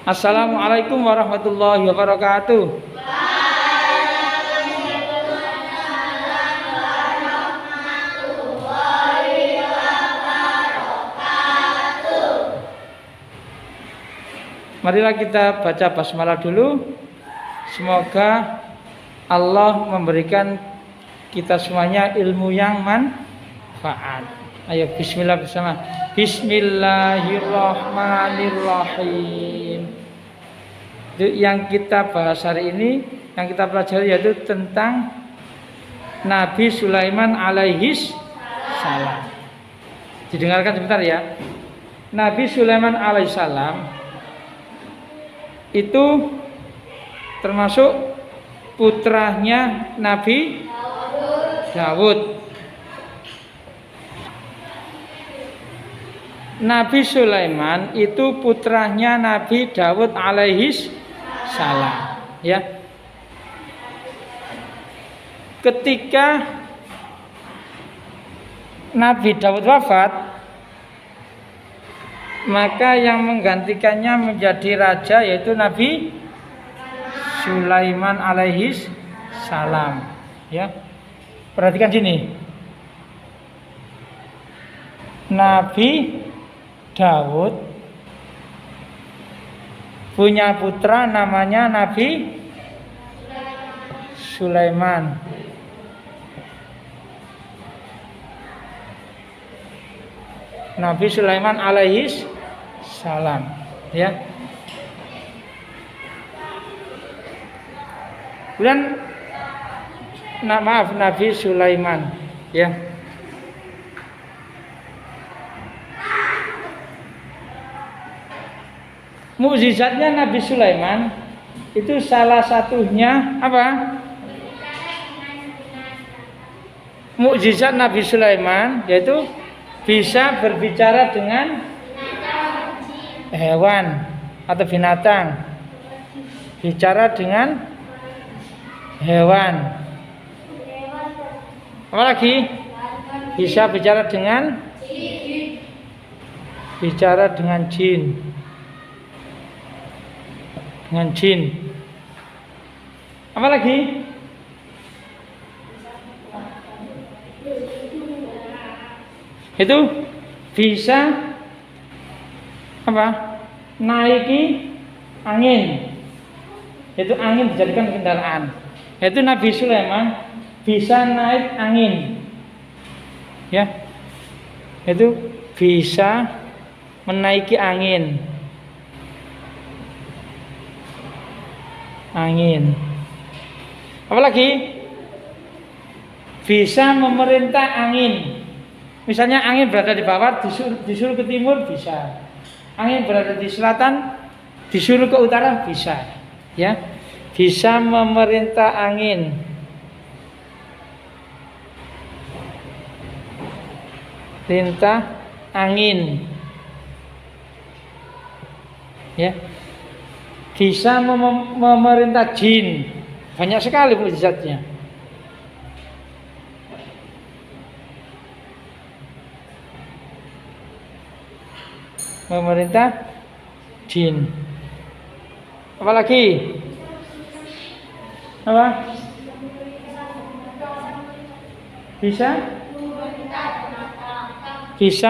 Assalamualaikum warahmatullahi wabarakatuh. Marilah kita baca basmalah dulu. Semoga Allah memberikan kita semuanya ilmu yang manfaat. Ayo bismillah bersama. Bismillahirrahmanirrahim. Itu yang kita bahas hari ini, yang kita pelajari yaitu tentang Nabi Sulaiman alaihis salam. Didengarkan sebentar ya. Nabi Sulaiman alaihissalam itu termasuk putranya Nabi Daud. Nabi Sulaiman itu putranya Nabi Daud alaihis salam, ya. Ketika Nabi Daud wafat, maka yang menggantikannya menjadi raja yaitu Nabi Sulaiman alaihis salam, ya. Perhatikan sini. Nabi Daud punya putra namanya Nabi Sulaiman. Nabi Sulaiman alaihis salam, ya. Kemudian Nabi Sulaiman, ya. Mukjizatnya Nabi Sulaiman itu salah satunya apa? Mukjizat Nabi Sulaiman yaitu bisa berbicara dengan hewan atau binatang. Bicara dengan hewan. Apa lagi? Bisa bicara dengan jin. Dengan jin. Apa lagi? Itu bisa apa? Naiki angin. Itu angin dijadikan kendaraan. Itu Nabi Sulaiman bisa naik angin. Ya. Itu bisa menaiki angin. Apalagi bisa memerintah angin. Misalnya angin berada di bawah disuruh ke timur bisa. Angin berada di selatan disuruh ke utara bisa. Ya. Bisa memerintah angin. Perintah angin. Ya. Bisa memerintah jin. Banyak sekali mukjizatnya. Memerintah jin. Apalagi? Apa? Bisa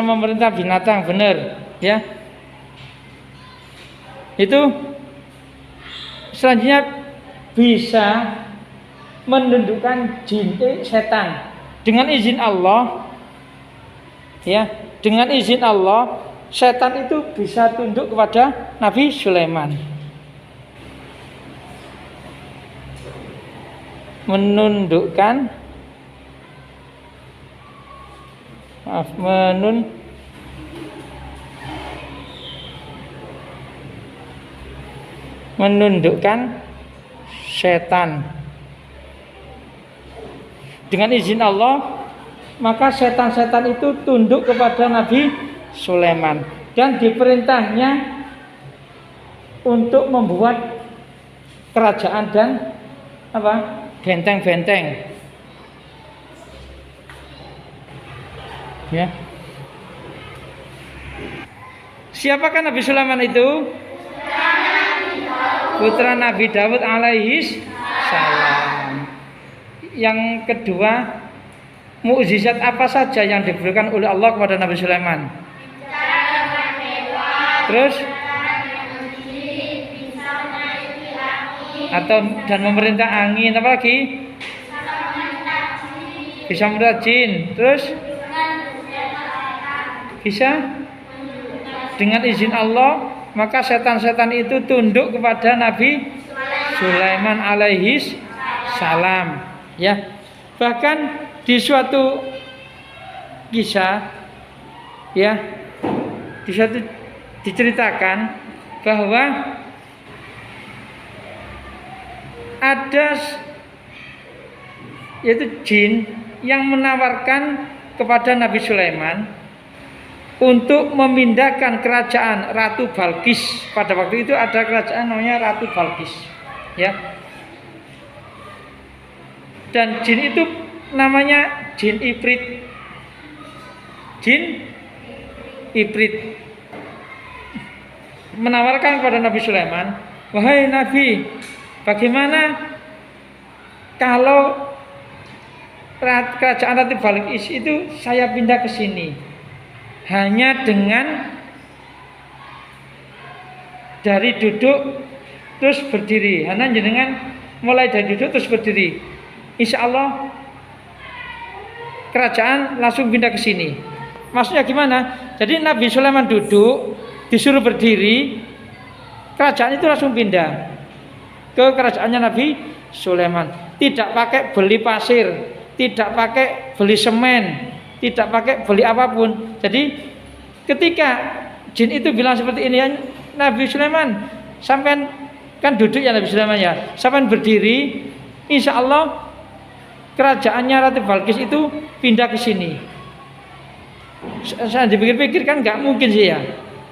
memerintah binatang, benar, ya. Itu selanjutnya bisa menundukkan jin, setan dengan izin Allah, ya. Dengan izin Allah, setan itu bisa tunduk kepada Nabi Sulaiman. Menundukkan setan dengan izin Allah, maka setan-setan itu tunduk kepada Nabi Sulaiman dan diperintahnya untuk membuat kerajaan dan apa? Benteng-benteng. Ya. Siapakah Nabi Sulaiman itu? putra Nabi Daud alaihi salam. Yang kedua, mukjizat apa saja yang diberikan oleh Allah kepada Nabi Sulaiman? Terus atau dan memerintah angin, apa lagi? Bisa memerintah jin. Terus bisa dengan izin Allah, maka setan-setan itu tunduk kepada Nabi Sulaiman alaihi salam, ya. Bahkan di suatu kisah, ya, di suatu diceritakan bahwa ada yaitu jin yang menawarkan kepada Nabi Sulaiman untuk memindahkan kerajaan Ratu Balqis. Pada waktu itu ada kerajaan namanya Ratu Balqis, ya. Dan jin itu namanya jin Ifrit. Jin Ifrit menawarkan kepada Nabi Sulaiman, "Wahai Nabi, bagaimana kalau kerajaan Ratu Balqis itu saya pindah ke sini hanya dengan dari duduk terus berdiri, hanya dengan mulai dari duduk terus berdiri, insya Allah kerajaan langsung pindah ke sini." Maksudnya gimana? Jadi Nabi Sulaiman duduk, disuruh berdiri, kerajaan itu langsung pindah ke kerajaannya Nabi Sulaiman. Tidak pakai beli pasir, tidak pakai beli semen, tidak pakai beli apapun. Jadi ketika jin itu bilang seperti ini, Nabi Sulaiman, sampean kan duduk ya Nabi Sulaiman ya, sampean berdiri, insya Allah kerajaannya Ratu Balqis itu pindah ke sini. Saya dipikir-pikir kan nggak mungkin sih ya,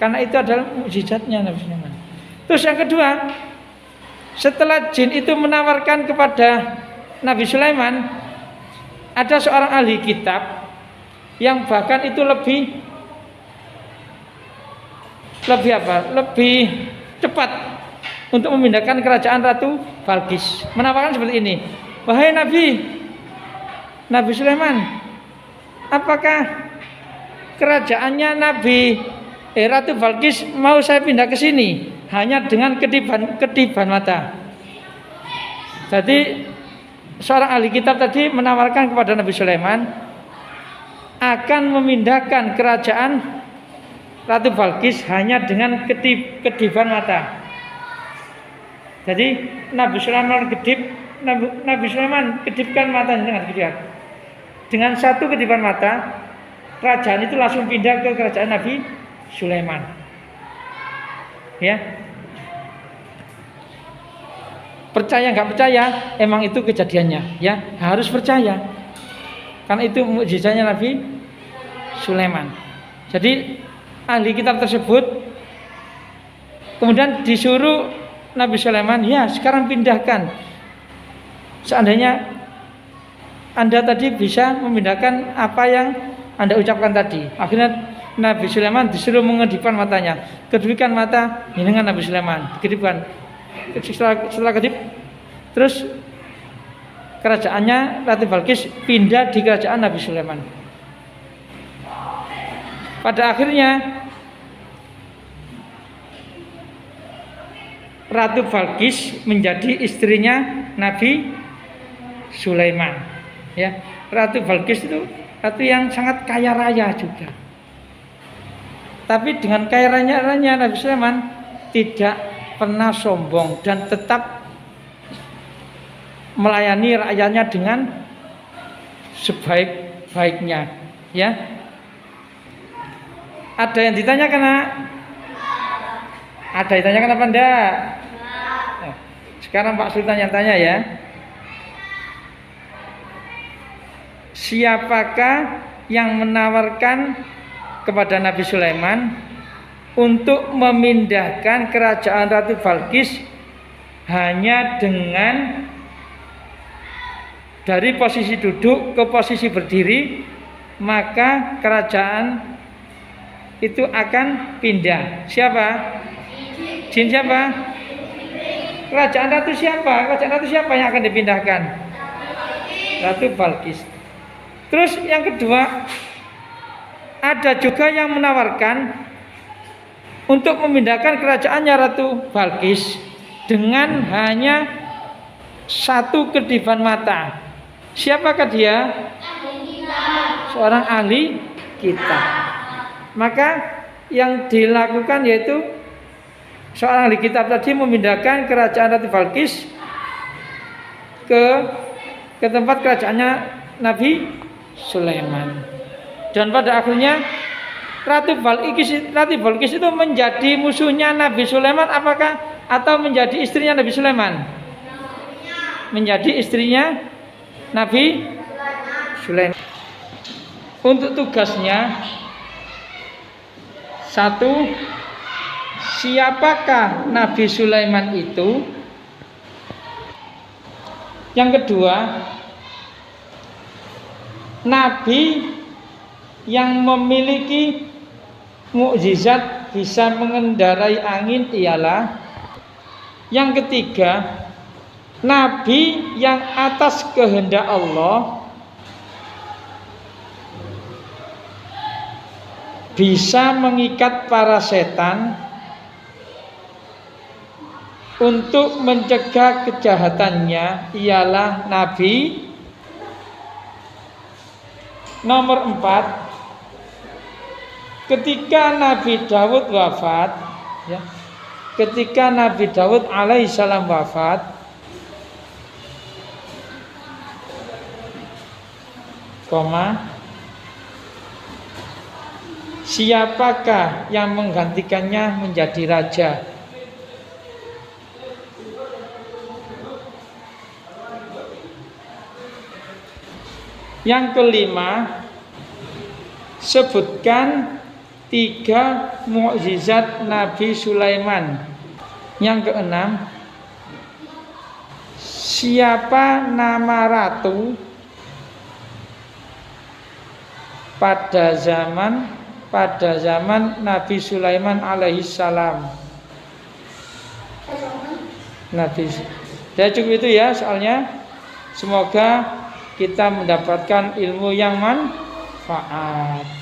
karena itu adalah mukjizatnya Nabi Sulaiman. Terus yang kedua, setelah jin itu menawarkan kepada Nabi Sulaiman, ada seorang ahli kitab yang bahkan itu lebih apa? Lebih cepat untuk memindahkan kerajaan Ratu Balqis. Menawarkan seperti ini, "Wahai Nabi Sulaiman, apakah kerajaannya Ratu Balqis mau saya pindah ke sini hanya dengan kedipan mata?" Jadi seorang ahli kitab tadi menawarkan kepada Nabi Sulaiman akan memindahkan kerajaan Ratu Balqis hanya dengan kedipan mata. Jadi Nabi Sulaiman kedipkan matanya dengan kedip. Dengan satu kedipan mata, kerajaan itu langsung pindah ke kerajaan Nabi Sulaiman. Ya. Percaya nggak percaya, emang itu kejadiannya, ya, harus percaya. Karena itu mukjizatnya Nabi Sulaiman. Jadi ahli kitab tersebut kemudian disuruh Nabi Sulaiman, "Ya, sekarang pindahkan. Seandainya Anda tadi bisa memindahkan apa yang Anda ucapkan tadi." Akhirnya Nabi Sulaiman disuruh mengedipkan matanya. Kedipkan mata dengan Nabi Sulaiman, kedipkan. Setelah kedip, terus kerajaannya Ratu Balqis pindah di kerajaan Nabi Sulaiman. Pada akhirnya Ratu Balqis menjadi istrinya Nabi Sulaiman. Ya, Ratu Balqis itu ratu yang sangat kaya raya juga. Tapi dengan kaya rayanya Nabi Sulaiman tidak pernah sombong dan tetap melayani rakyatnya dengan sebaik-baiknya, ya. Ada yang ditanyakan? Ada yang ditanyakan apa enggak? Sekarang Pak Sultan yang tanya ya. Siapakah yang menawarkan kepada Nabi Sulaiman untuk memindahkan kerajaan Ratu Balqis hanya dengan dari posisi duduk ke posisi berdiri, maka kerajaan itu akan pindah. Siapa? Jin siapa? kerajaan ratu siapa? Kerajaan ratu siapa yang akan dipindahkan? Ratu Balkis. Terus yang kedua, ada juga yang menawarkan untuk memindahkan kerajaannya Ratu Balkis dengan hanya satu kedipan mata. Siapakah dia? Seorang ahli kitab. Maka yang dilakukan yaitu seorang ahli kitab tadi memindahkan kerajaan Ratu Balkis ke tempat kerajaannya Nabi Sulaiman. Dan pada akhirnya Ratu Balkis itu menjadi musuhnya Nabi Sulaiman atau menjadi istrinya Nabi Sulaiman? Menjadi istrinya Nabi Sulaiman. Untuk tugasnya, satu, siapakah Nabi Sulaiman itu? Yang kedua, Nabi yang memiliki mukjizat bisa mengendarai angin ialah. Yang ketiga, Nabi yang atas kehendak Allah bisa mengikat para setan untuk mencegah kejahatannya ialah Nabi. Nomor 4, ketika Nabi Daud wafat, ketika Nabi Daud alaihissalam wafat, siapakah yang menggantikannya menjadi raja? Yang kelima, sebutkan 3 mukjizat Nabi Sulaiman. Yang keenam, siapa nama ratu pada zaman Nabi Sulaiman alaihissalam? Sudah cukup itu ya soalnya. Semoga kita mendapatkan ilmu yang manfaat.